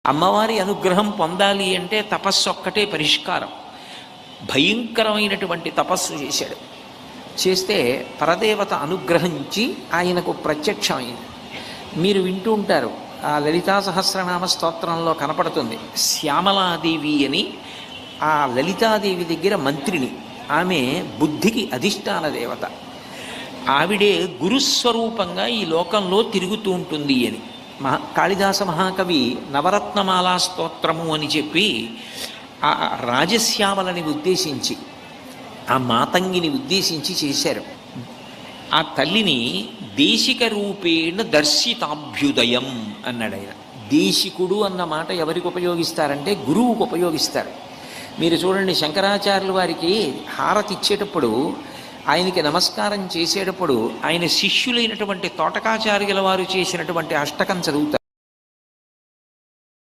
అమ్మవారి అనుగ్రహం పొందాలి అంటే తపస్సు ఒక్కటే పరిష్కారం. భయంకరమైనటువంటి తపస్సు చేశాడు. చేస్తే పరదేవత అనుగ్రహించి ఆయనకు ప్రత్యక్షమైంది. మీరు వింటూ ఉంటారు, ఆ లలితా సహస్రనామ స్తోత్రంలో కనపడుతుంది. శ్యామలాదేవి అని ఆ లలితాదేవి దగ్గర మంత్రిని, ఆమె బుద్ధికి అధిష్టాన దేవత. ఆవిడే గురుస్వరూపంగా ఈ లోకంలో తిరుగుతూ ఉంటుంది అని కాళిదాస మహాకవి నవరత్నమాలా స్తోత్రము అని చెప్పి ఆ రాజశ్యామలని ఉద్దేశించి, ఆ మాతంగిని ఉద్దేశించి చేశారు. ఆ తల్లిని దేశిక రూపేణ దర్శితాభ్యుదయం అన్నాడు ఆయన. దేశికుడు అన్న మాట ఎవరికి ఉపయోగిస్తారంటే గురువుకు ఉపయోగిస్తారు. మీరు చూడండి, శంకరాచార్యుల వారికి హారతి ఇచ్చేటప్పుడు, ఆయనకి నమస్కారం చేసేటప్పుడు ఆయన శిష్యులైనటువంటి తోటకాచార్యుల వారు చేసినటువంటి అష్టకం చదువుతారు.